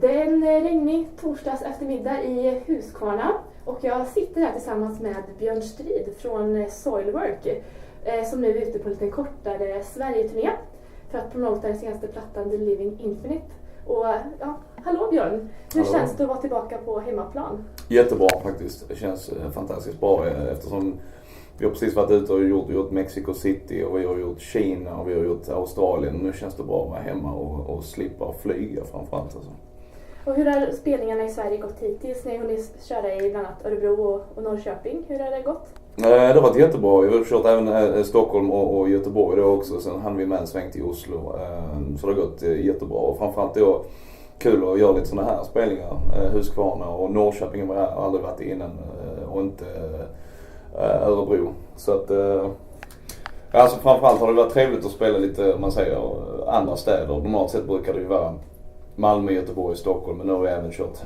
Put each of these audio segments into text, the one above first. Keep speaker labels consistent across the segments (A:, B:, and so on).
A: Det är en regnig torsdags eftermiddag i Huskvarna och jag sitter här tillsammans med Björn Strid från Soilwork som nu är ute på en lite kortare Sverige-turné för att promota den senaste plattan The Living Infinite. Och ja, hallå Björn, hur känns det att vara tillbaka på hemmaplan?
B: Jättebra faktiskt, det känns fantastiskt bra eftersom vi har precis varit ute och gjort Mexico City och vi har gjort Kina och vi har gjort Australien. Nu känns det bra att vara hemma och slippa flyga framförallt. Alltså.
A: Och hur har spelningarna i Sverige gått hittills? Ni har hunnit köra i bland annat Örebro och Norrköping. Hur har det gått?
B: Det har varit jättebra. Vi har kört även Stockholm och Göteborg då också. Sen hann vi med en sväng till Oslo. Så det har gått jättebra. Och framförallt då kul att göra lite sådana här spelningar. Huskvarna och Norrköping har jag aldrig varit innan. Och inte Örebro. Så att alltså framförallt har det varit trevligt att spela lite, man säger, andra städer. Normalt sett brukar det ju vara Malmö, Göteborg, Stockholm, men nu har vi även kört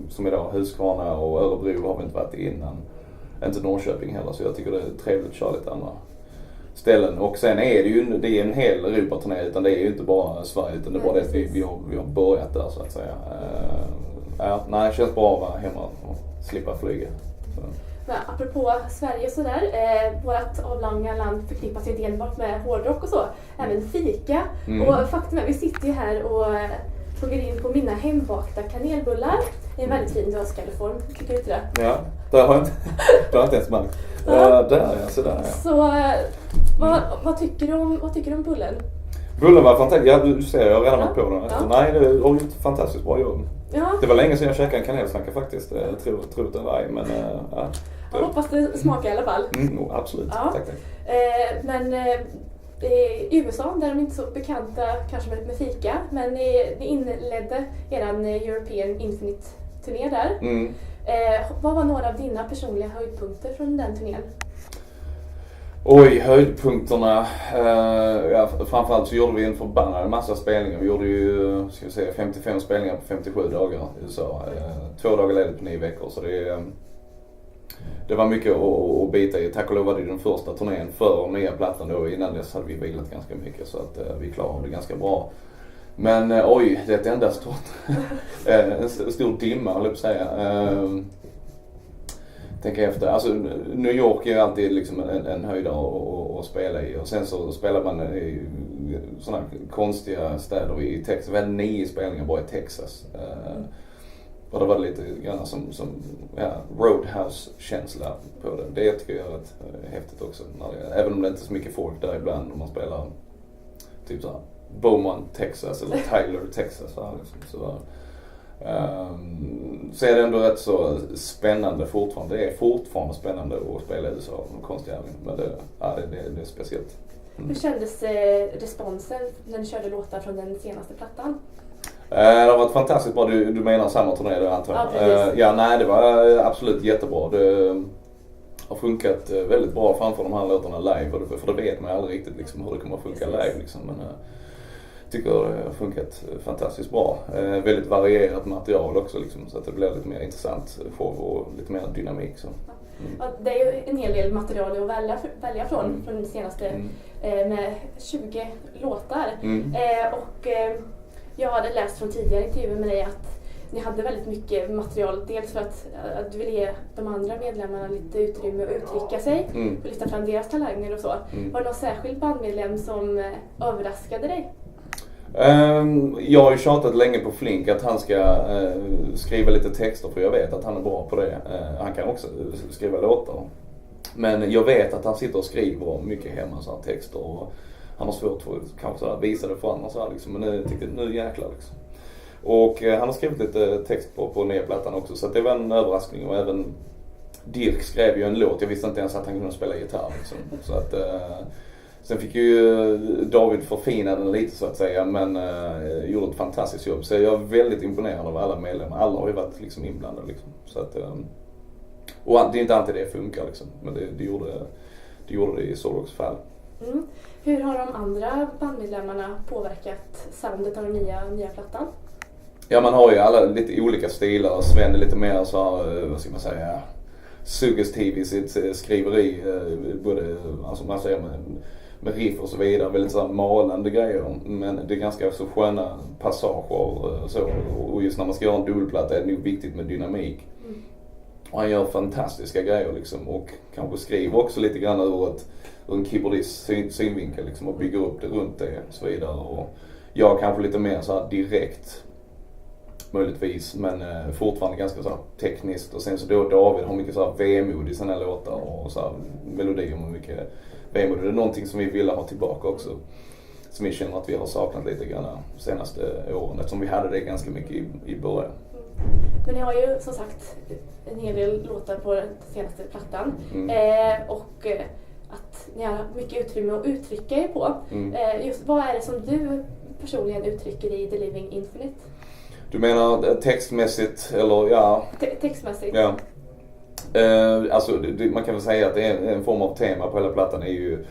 B: som idag Huskvarna och Örebro har vi inte varit innan. Inte Norrköping heller, så jag tycker det är trevligt att köra lite andra ställen. Och sen är det är en hel Europa-turné, utan det är ju inte bara Sverige, utan det är bara det att vi har börjat där så att säga. Nej, det känns bra att vara hemma och slippa flyga. Så.
A: Men apropå Sverige och sådär, vårt avlånga land förknippas ju inte enbart med hårdrock och så, även fika. Och faktum är, vi sitter ju här och tog in på mina hembakta kanelbullar i en väldigt fin dödskalleform. Tycker du inte det?
B: Ja, det har jag inte ens märkt. Sådär.
A: Så vad tycker du om bullen?
B: Bullen var fantastisk. Ja, du ser, jag har redan varit på den.
A: Ja.
B: Nej, det har gjort fantastiskt bra jobb.
A: Ja.
B: Det var länge sedan jag käkade en kanelsnacka faktiskt. Tror det eller ej, men ja.
A: Jag hoppas det smakar i alla fall.
B: Absolut,
A: ja.
B: Tack.
A: Men i USA, där de inte är så bekanta kanske med fika, men ni inledde eran European Infinite-turné där. Vad var några av dina personliga höjdpunkter från den turnén?
B: Oj, höjdpunkterna. Framförallt så gjorde vi en förbannad massa spelningar. Vi gjorde ju 55 spelningar på 57 dagar i USA. 2 dagar ledigt på 9 veckor. Så det var mycket att bita i. Tack och lov var det den första turnén för nya plattan då. Innan dess hade vi vilat ganska mycket så att vi klarade det ganska bra. Men det är ett enda en stor dimma, håller jag på att säga. Tänka efter. Alltså New York är alltid liksom en höjdare att spela i. Och sen så spelar man i sådana konstiga städer i Texas. Vi hade 9 spelningar bara i Texas. Och det var lite grann som Roadhouse-känsla på det. Det tycker jag är rätt häftigt också. Även om det inte är så mycket folk där ibland om man spelar typ såhär Beaumont, Texas eller Tyler, Texas. Så är det ändå rätt så spännande fortfarande. Det är fortfarande spännande att spela i USA, en konstig övning. Men det är speciellt.
A: Hur kändes responsen när ni körde låtar från den senaste plattan?
B: Det har varit fantastiskt bra. Du menar samma turné där antar jag?
A: Ja,
B: det var absolut jättebra. Det har funkat väldigt bra framför de här låtarna live. För det vet man aldrig riktigt liksom, hur det kommer att funka live. Liksom. Men jag tycker det har funkat fantastiskt bra. Väldigt varierat material också liksom, så att det blir lite mer intressant show och lite mer dynamik. Så.
A: Ja, det är ju en hel del material att välja från den senaste med 20 låtar. Och jag hade läst från tidigare intervjuer med dig att ni hade väldigt mycket material. Dels för att du ville ge de andra medlemmarna lite utrymme att uttrycka sig och lyfta fram deras talanger och så. Var det någon särskild bandmedlem som överraskade dig?
B: Jag har ju tjatat länge på Flink att han ska skriva lite texter, för jag vet att han är bra på det. Han kan också skriva låtar. Men jag vet att han sitter och skriver mycket hemma så här texter och han har svårt för att kanske visa det för andra så här, liksom. Men jag tyckte nu jäklar liksom. Och han har skrivit lite text på nya plattan också, så det var en överraskning. Och även Dirk skrev ju en låt, jag visste inte ens att han kunde spela gitarr liksom. Så att sen fick ju David förfina den lite så att säga, men gjorde ett fantastiskt jobb. Så jag är väldigt imponerad av alla medlemmar. Alla har ju varit liksom inblandade liksom. Så att, och det är inte alltid det funkar liksom, men det gjorde det i Soilworks fall.
A: Hur har de andra bandmedlemmarna påverkat soundet av den nya plattan?
B: Ja, man har ju alla lite olika stilar. Sven är lite mer så här, vad ska man säga, suggestiv i sitt skriveri. Både, alltså man säger med riff och så vidare, väldigt så här malande grejer, men det är ganska så sköna passager så, och just när man ska göra en dubbelplatta är det nog viktigt med dynamik. Och han gör fantastiska grejer liksom, och kanske skriver också lite grann ur en keyboardist synvinkel liksom, och bygger upp det runt det och så vidare. Och jag kanske lite mer så här direkt möjligtvis, men fortfarande ganska så här tekniskt. Och sen så då David har mycket så här vemod i sina låtar och så här melodier med mycket vemod. Det är någonting som vi vill ha tillbaka också, som vi känner att vi har saknat lite grann de senaste åren, eftersom vi hade det ganska mycket i början.
A: Men ni har ju som sagt en hel del låtar på den senaste plattan. Och att ni har mycket utrymme att uttrycka er på. Just vad är det som du personligen uttrycker i The Living Infinite?
B: Du menar textmässigt eller ja?
A: Textmässigt.
B: Ja. Alltså man kan väl säga att det är en form av tema på hela plattan är ju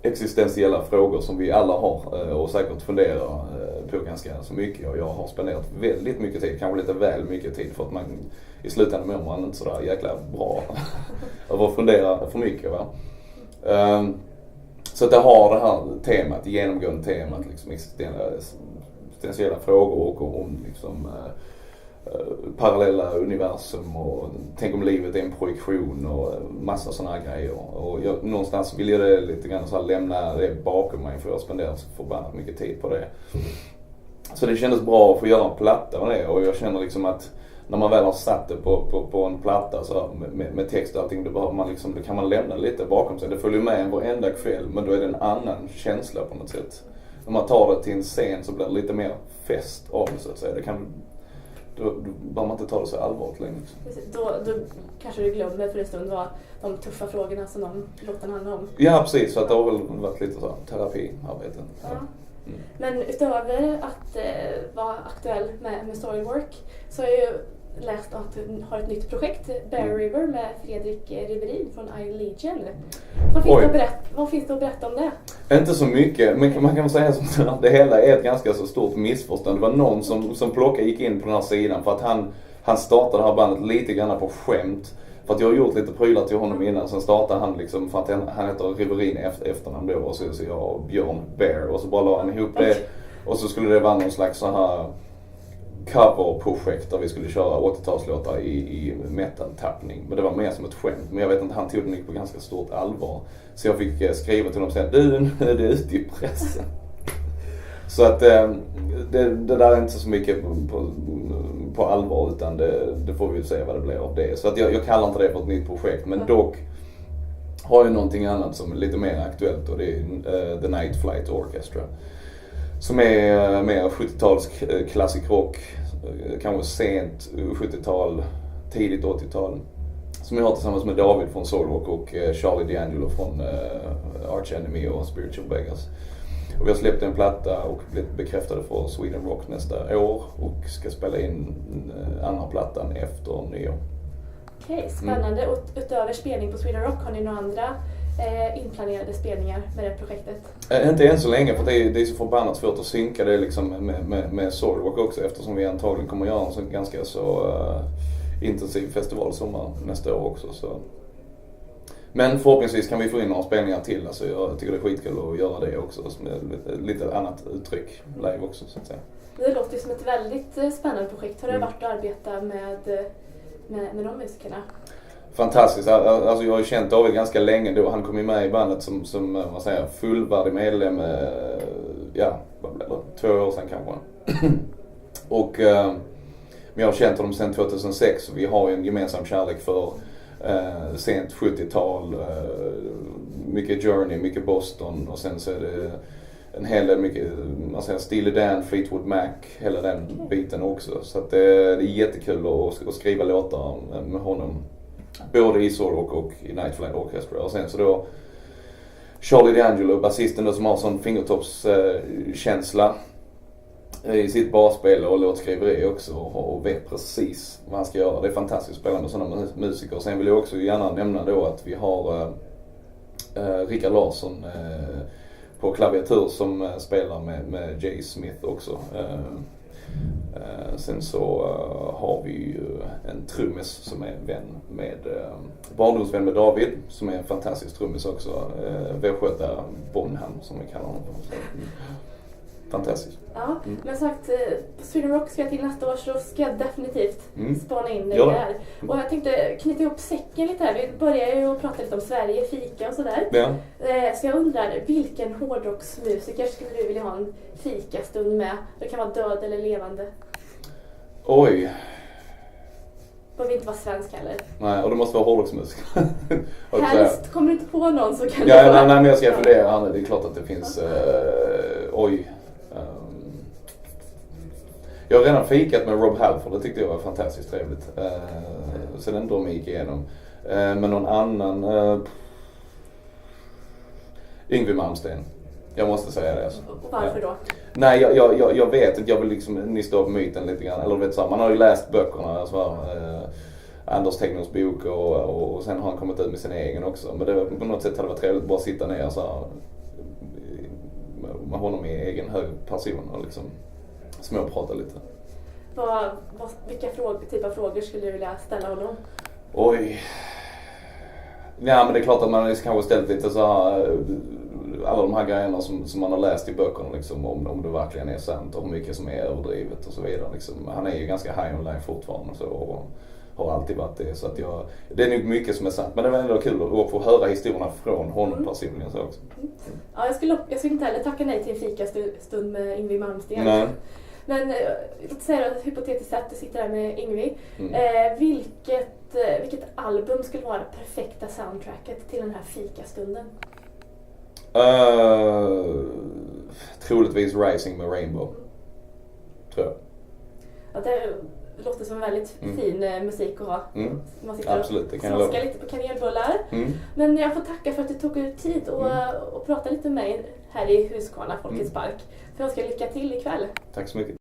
B: existentiella frågor som vi alla har och säkert funderar på ganska så mycket, och jag har spenderat väldigt mycket tid, kanske lite väl mycket tid, för att man i slutändan mår man inte sådär jäkla bra över att fundera för mycket, va. Så att det har det här temat, genomgående temat, liksom existentiella frågor och om liksom parallella universum, och tänk om livet är en projektion och massa sådana här grejer. Och någonstans vill jag det lite grann så här lämna det bakom mig, för jag har spenderat så förbannat mycket tid på det. Så det kändes bra att få göra en platta med det, och jag känner liksom att när man väl har satt det på en platta så med text och allting, då kan man lämna lite bakom sig. Det följer med en varenda kväll, men då är det en annan känsla på något sätt. När man tar det till en scen så blir det lite mer fest av det, så att säga. Då behöver man inte ta det så allvarligt längre.
A: Då kanske du glömmer för en stund vad de tuffa frågorna som de låtarna handlar om.
B: Ja, precis. Så att det har väl varit lite så terapiarbeten.
A: Ja. Men utöver att vara aktuell med Soilwork, så har jag ju läst att du har ett nytt projekt, Bear River, med Fredrik Riverin från I Legion. Vad finns det att berätta om det?
B: Inte så mycket, men man kan säga att det hela är ett ganska så stort missförstånd. Det var någon som gick in på den här sidan för att han startade det här bandet lite grann på skämt. För att jag har gjort lite prylar till honom innan, sen startade han liksom, för att han heter Riverin efternamn då, och så jag Björn Bear, och så bara la han ihop det. Och så skulle det vara någon slags så här cover-projekt där vi skulle köra 80-talslåtar i metal-tappning. Men det var mer som ett skämt. Men jag vet inte, han tog det på ganska stort allvar. Så jag fick skriva till dem och säga, du, nu är det ute i pressen. Så att det där är inte så mycket på allvar, utan det får vi ju se vad det blir av det. Så att jag kallar inte det för ett nytt projekt, men dock har jag någonting annat som är lite mer aktuellt, och det är The Night Flight Orchestra. Som är mer 70-tals classic rock, kanske sent 70-tal, tidigt 80-tal. Som jag har tillsammans med David från Soilwork och Charlie D'Angelo från Arch Enemy och Spiritual Beggars. Och vi har släppt en platta och blivit bekräftade för Sweden Rock nästa år, och ska spela in andra plattan efter nyår.
A: Okej, spännande. Och utöver spelning på Sweden Rock, har ni några andra inplanerade spelningar med det projektet? Inte
B: än så länge, för det är så förbannat svårt att synka det liksom med Soilwork också, eftersom vi antagligen kommer göra en sån ganska så intensiv festivalsommar nästa år också. Så. Men förhoppningsvis kan vi få in några spelningar till. Alltså jag tycker det är skitkul att göra det också, som är lite annat uttryck live också, så att säga.
A: Det låter som ett väldigt spännande projekt. Har det varit att arbeta med de musikerna?
B: Fantastiskt. Alltså jag har känt David ganska länge då. Han kom ju med i bandet som vad säger, fullvärdig medlem, vad blev det? 2 år sedan kanske. Och men jag har känt honom sedan 2006, och vi har ju en gemensam kärlek för sent 70-tal, mycket Journey, mycket Boston, och sen så är det en hel del mycket, man säger Steely Dan, Fleetwood Mac, hela den biten också. Så att det är jättekul att skriva låtar med honom, både i Soilwork och i Night Flight Orchestra. Och sen så då Charlie D'Angelo, basisten då, som har sån fingertoppskänsla i sitt basspel och låtskriveri också, och vet precis vad han ska göra. Det är fantastiskt att spela med sådana musiker. Sen vill jag också gärna nämna då att vi har Rickard Larsson på klaviatur som spelar med Jay Smith också. Sen så har vi ju en trummis som är barndomsvän med David, som är en fantastisk trummis också. Västgöta Bonham som vi kallar honom. Fantastiskt.
A: Ja, men sagt, på Sweden Rock ska jag till nästa år, så ska jag definitivt spana in det där. Och jag tänkte knyta ihop säcken lite här. Vi börjar ju att prata lite om Sverige, fika och sådär.
B: Ja.
A: Så jag undrar, vilken hårdrocksmusiker skulle du vilja ha en fikastund med? Det kan vara död eller levande.
B: Oj.
A: Behöver inte vara svensk heller.
B: Nej, och det måste vara hårdrocksmusiker.
A: Helst, kommer du inte på någon så kan
B: nej, men jag ska fundera. Det är klart att det finns... Jag har redan fikat med Rob Halford, det tyckte jag var fantastiskt trevligt. Sen ändå de gick igenom. Men någon annan... Yngwie Malmsteen. Jag måste säga det. Alltså.
A: Varför då?
B: Nej, jag vet inte. Jag vill liksom nysta upp myten lite grann. Eller vet så, man har ju läst böckerna. Alltså, Anders Tegnells bok och sen har han kommit ut med sin egen också. Men det, på något sätt hade det varit trevligt att bara sitta ner så här, med honom i egen hög person och liksom småprata lite.
A: Vilka typ av frågor skulle du vilja ställa honom?
B: Oj. Ja, men det är klart att man kanske ställt lite så här, alla de här grejerna som man har läst i böckerna liksom, om det verkligen är sant och hur mycket som är överdrivet och så vidare liksom. Han är ju ganska high on life fortfarande så, och har alltid varit det, så att det är nog mycket som är sant, men det var ändå kul att få höra historierna från honom personligen så också.
A: Ja, jag skulle inte heller tacka nej till en fikastund med Yngwie Malmsteen.
B: Nej.
A: Men låt säga att hypotetiskt sett du sitter där med Yngwie. Vilket album skulle vara det perfekta soundtracket till den här fikastunden?
B: Troligtvis Rising med Rainbow. Tror jag.
A: Ja, det låter som en väldigt fin musik att ha. Man sitter
B: absolut, det kan
A: och smaskar lite på kanelbullar. Men jag får tacka för att du tog ut tid och prata lite med mig här i Huskvarna Folkets Park. För jag ska lycka till ikväll.
B: Tack så mycket.